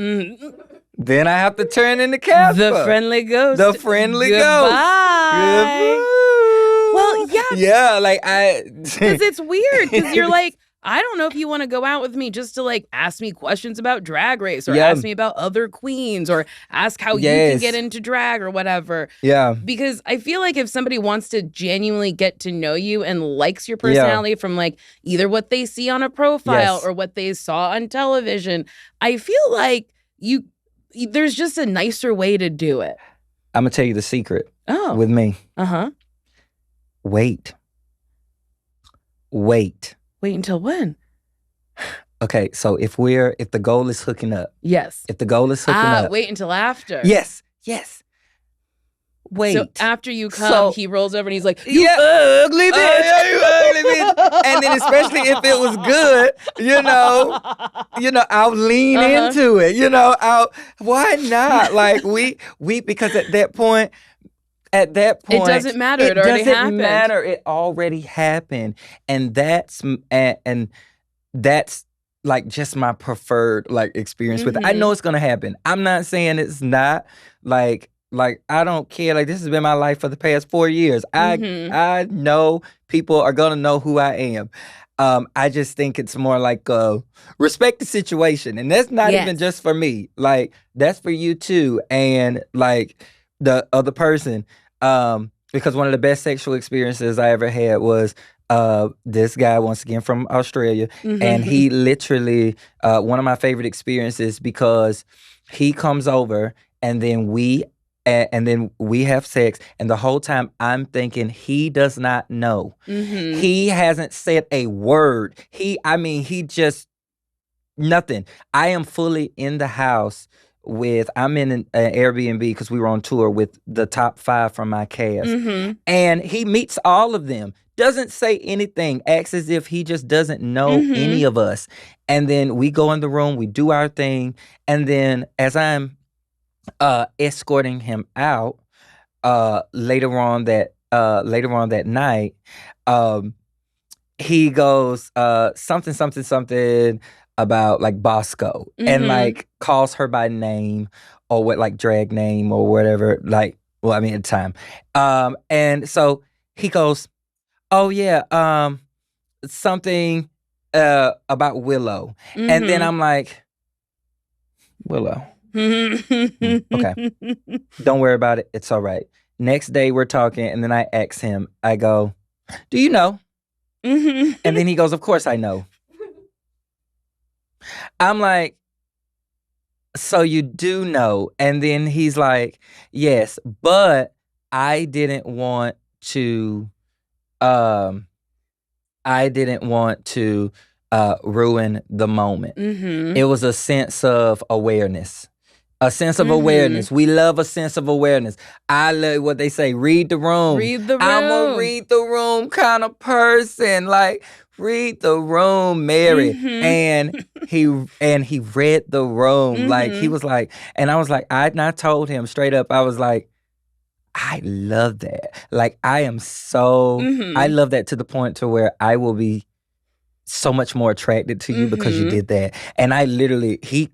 Then I have to turn into Casper. The friendly ghost. The friendly Goodbye. ghost. Well, yeah. Yeah, like Because it's weird. Because you're like, I don't know if you want to go out with me just to like ask me questions about Drag Race or Yeah. ask me about other queens or ask how you can get into drag or whatever. Yeah. Because I feel like if somebody wants to genuinely get to know you and likes your personality from like either what they see on a profile or what they saw on television, I feel like there's just a nicer way to do it. I'm gonna tell you the secret Oh. with me. Uh-huh. Wait. Wait until when? Okay, so if the goal is hooking up. Yes. If the goal is hooking up. Wait until after. Yes. Wait. So after you come, he rolls over and he's like, you ugly bitch. You ugly bitch. And then especially if it was good, I'll lean into it. Why not? Like because at that point, it doesn't matter. It already happened. Doesn't matter. It already happened. And that's like just my preferred like experience with it. I know it's gonna happen. I'm not saying it's not. Like I don't care. Like this has been my life for the past 4 years. I know people are gonna know who I am. I just think it's more like respect the situation, and that's not even just for me. Like that's for you too, and like the other person. Because one of the best sexual experiences I ever had was this guy, once again from Australia, and he literally one of my favorite experiences because he comes over and then we have sex, and the whole time I'm thinking he does not know. He hasn't said a word. He just nothing. I am fully in the house I'm in an Airbnb because we were on tour with the top 5 from my cast. And he meets all of them, doesn't say anything, acts as if he just doesn't know any of us. And then we go in the room, we do our thing. And then as I'm escorting him out later on that night, he goes something about like Bosco and like calls her by name or what like drag name or whatever, like at the time. And so he goes, oh yeah, something about Willow. And then I'm like, Willow. Okay. Don't worry about it. It's all right. Next day we're talking, and then I ask him, I go, do you know? And then he goes, of course I know. I'm like, so you do know? And then he's like, yes, but I didn't want to ruin the moment. It was a sense of awareness. A sense of awareness. We love a sense of awareness. I love what they say, read the room. Read the room. I'm a read the room kind of person. Like, read the room, Mary. And he read the room. Like, he was like, and I was like, I told him straight up, I was like, I love that. Like, I am so, I love that to the point to where I will be so much more attracted to you because you did that. And I literally, he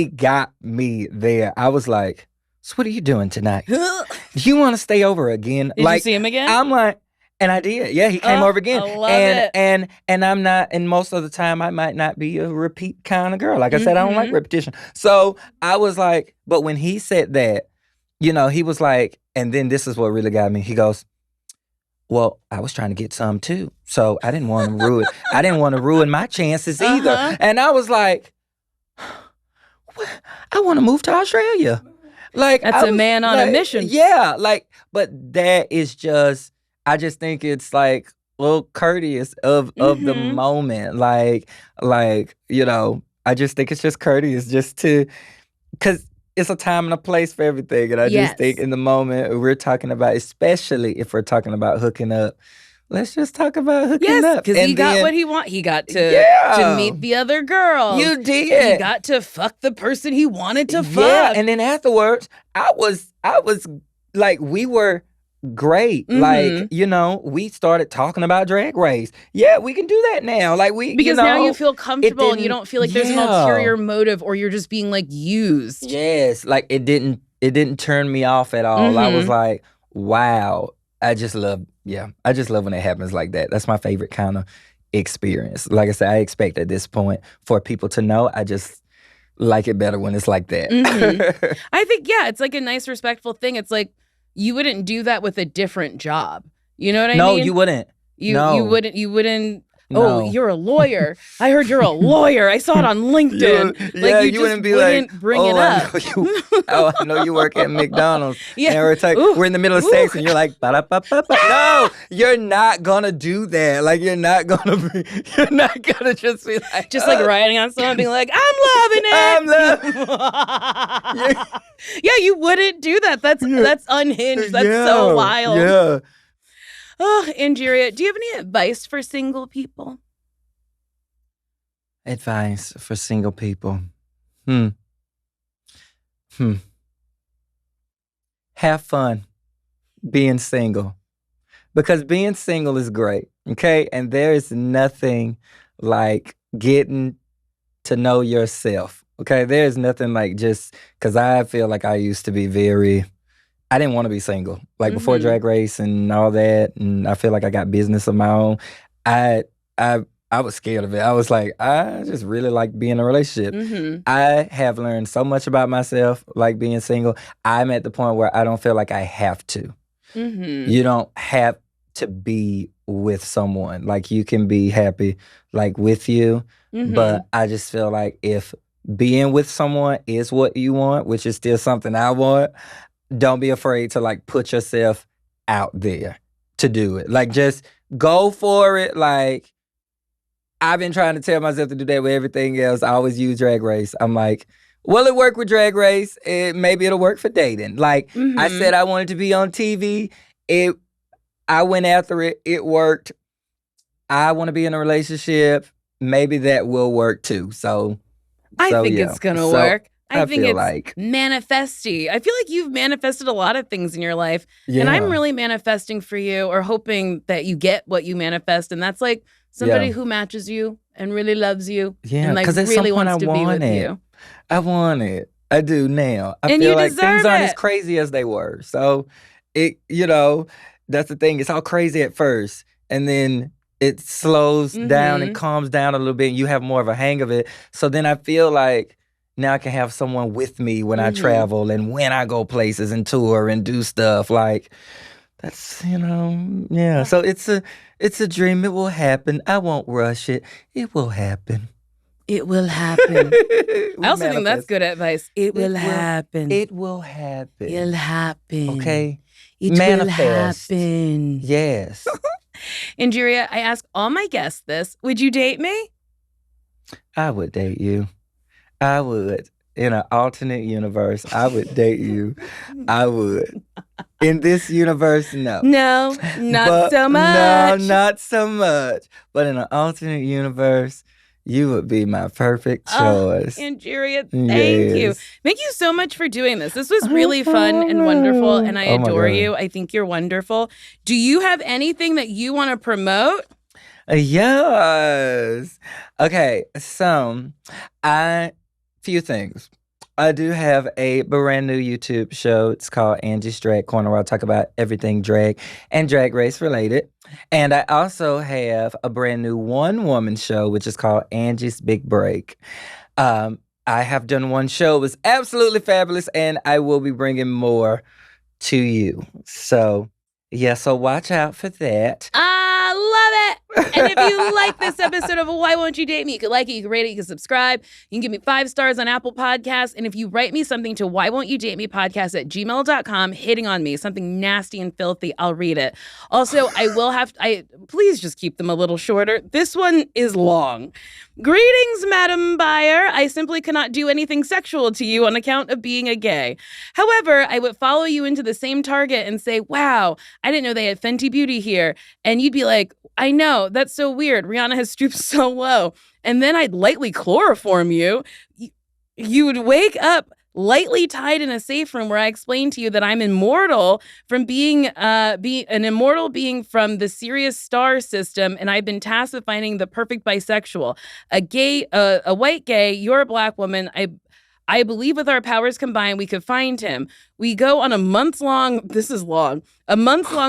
got me there. I was like, so what are you doing tonight? Do you want to stay over again? Did you see him again? I'm like, and I did. Yeah, he came over again. I love it. And I'm not, and most of the time I might not be a repeat kind of girl. Like I said, I don't like repetition. So I was like, but when he said that, he was like, and then this is what really got me. He goes, well, I was trying to get some too. So I didn't want to ruin my chances either. And I was like, I want to move to Australia. Like That's a man on a mission. Yeah, like, but that is just, I just think it's like a little courteous of the moment. Like, I just think it's just courteous just to, because it's a time and a place for everything. And I just think in the moment we're talking about, especially if we're talking about hooking up, let's just talk about hooking up. Because he got what he wanted. He got to meet the other girls. You did. He got to fuck the person he wanted to fuck. Yeah, and then afterwards, I was like, we were great. Like, we started talking about Drag Race. Yeah, we can do that now. Like, because now you feel comfortable and you don't feel like there's an ulterior motive or you're just being like used. Yes, like it didn't turn me off at all. I was like, wow, I just love when it happens like that. That's my favorite kind of experience. Like I said, I expect at this point for people to know. I just like it better when it's like that. I think, it's like a nice, respectful thing. It's like you wouldn't do that with a different job. You know what I mean? No, you wouldn't. You wouldn't. No. Oh, you're a lawyer. I heard you're a lawyer. I saw it on LinkedIn. You wouldn't be bring it up. I know you work at McDonald's. And we're in the middle of sex and you're like, ba-da-ba-ba-ba. No, you're not gonna do that. Like, you're not gonna just be like, just like riding on someone being like, I'm loving it. Yeah, you wouldn't do that. That's unhinged. That's so wild. Yeah. Oh, Angeria, do you have any advice for single people? Advice for single people. Have fun being single. Because being single is great, okay? And there is nothing like getting to know yourself, okay? There is nothing like just, because I feel like I used to be I didn't want to be single. Like before Drag Race and all that, and I feel like I got business of my own. I was scared of it. I was like, I just really like being in a relationship. I have learned so much about myself, like being single. I'm at the point where I don't feel like I have to. You don't have to be with someone. Like, you can be happy like with you, but I just feel like if being with someone is what you want, which is still something I want, don't be afraid to like put yourself out there to do it. Like, just go for it. Like, I've been trying to tell myself to do that with everything else. I always use Drag Race. I'm like, will it work with Drag Race? Maybe it'll work for dating. Like, I said I wanted to be on TV. I went after it. It worked. I want to be in a relationship. Maybe that will work too. So I think it's gonna work. I think it's like manifesty. I feel like you've manifested a lot of things in your life. And I'm really manifesting for you, or hoping that you get what you manifest. And that's like somebody who matches you and really loves you. Yeah, and like really wants to be with you. I want it. I do now. I feel like things aren't as crazy as they were. So that's the thing. It's all crazy at first. And then it slows down and calms down a little bit. And you have more of a hang of it. So then I feel like now I can have someone with me when I travel and when I go places and tour and do stuff. Like, that's, So it's a dream. It will happen. I won't rush it. It will happen. It will happen. I also think that's good advice. It will happen. It will happen. It'll happen. Okay? It Manifest. will happen. Yes. Angeria, I ask all my guests this. Would you date me? I would date you. I would. In an alternate universe, I would date you. I would. In this universe, no. No, not so much. No, not so much. But in an alternate universe, you would be my perfect choice. Angeria, thank you. Thank you so much for doing this. This was really fun and wonderful, and I adore you. I think you're wonderful. Do you have anything that you want to promote? Yes. Okay, so few things. I do have a brand new YouTube show. It's called Angie's Drag Corner, where I talk about everything drag and drag race related. And I also have a brand new one-woman show, which is called Angie's Big Break. I have done one show. It was absolutely fabulous, and I will be bringing more to you. So, so watch out for that. I love it. And if you like this episode of Why Won't You Date Me, you can like it, you can rate it, you can subscribe. You can give me 5 stars on Apple Podcasts. And if you write me something to whywontyoudatemepodcast@gmail.com, hitting on me, something nasty and filthy, I'll read it. Also, please just keep them a little shorter. This one is long. Greetings, Madam Byer. I simply cannot do anything sexual to you on account of being a gay. However, I would follow you into the same Target and say, wow, I didn't know they had Fenty Beauty here. And you'd be like, I know, that's so weird. Rihanna has stooped so low. And then I'd lightly chloroform you. You would wake up lightly tied in a safe room where I explained to you that I'm immortal from being an immortal being from the Sirius star system, and I've been tasked with finding the perfect bisexual. A white gay, you're a black woman. I believe with our powers combined, we could find him. We go on a month-long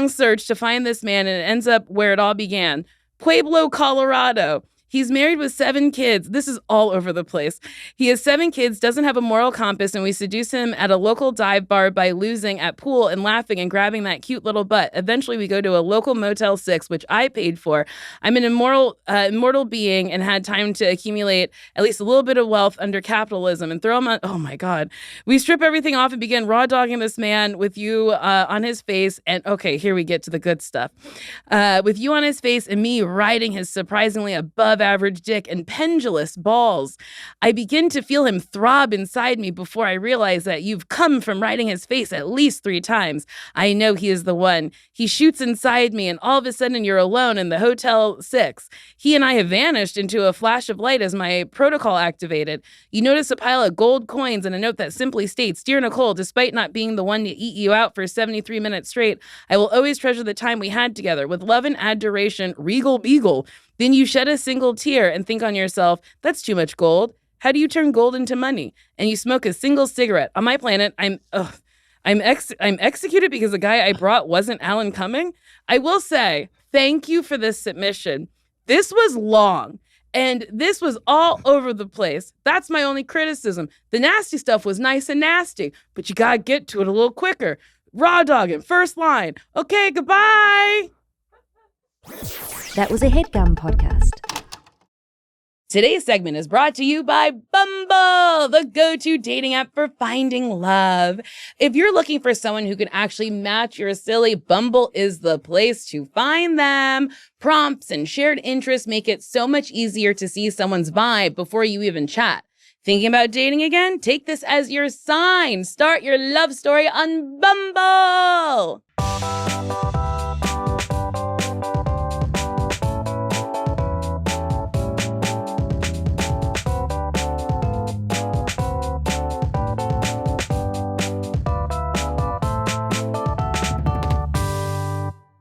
search to find this man, and it ends up where it all began. Pueblo, Colorado. He's married with 7 kids. This is all over the place. He has 7 kids, doesn't have a moral compass, and we seduce him at a local dive bar by losing at pool and laughing and grabbing that cute little butt. Eventually, we go to a local Motel 6, which I paid for. I'm an immortal being and had time to accumulate at least a little bit of wealth under capitalism and throw him on. Oh, my God. We strip everything off and begin raw dogging this man with you on his face. And, okay, here we get to the good stuff. With you on his face and me riding his surprisingly above average dick and pendulous balls. I begin to feel him throb inside me before I realize that you've come from riding his face at least 3 times. I know he is the one. He shoots inside me, and all of a sudden you're alone in the Hotel 6. He and I have vanished into a flash of light as my protocol activated. You notice a pile of gold coins and a note that simply states, Dear Nicole, despite not being the one to eat you out for 73 minutes straight, I will always treasure the time we had together. With love and adoration, Regal Beagle. Then you shed a single tear and think on yourself, that's too much gold. How do you turn gold into money? And you smoke a single cigarette. On my planet, I'm executed because the guy I brought wasn't Alan Cumming. I will say, thank you for this submission. This was long, and this was all over the place. That's my only criticism. The nasty stuff was nice and nasty, but you gotta get to it a little quicker. Raw dogging, first line. Okay, goodbye. That was a HeadGum podcast. Today's segment is brought to you by Bumble, the go-to dating app for finding love. If you're looking for someone who can actually match your silly, Bumble is the place to find them. Prompts and shared interests make it so much easier to see someone's vibe before you even chat. Thinking about dating again? Take this as your sign. Start your love story on Bumble.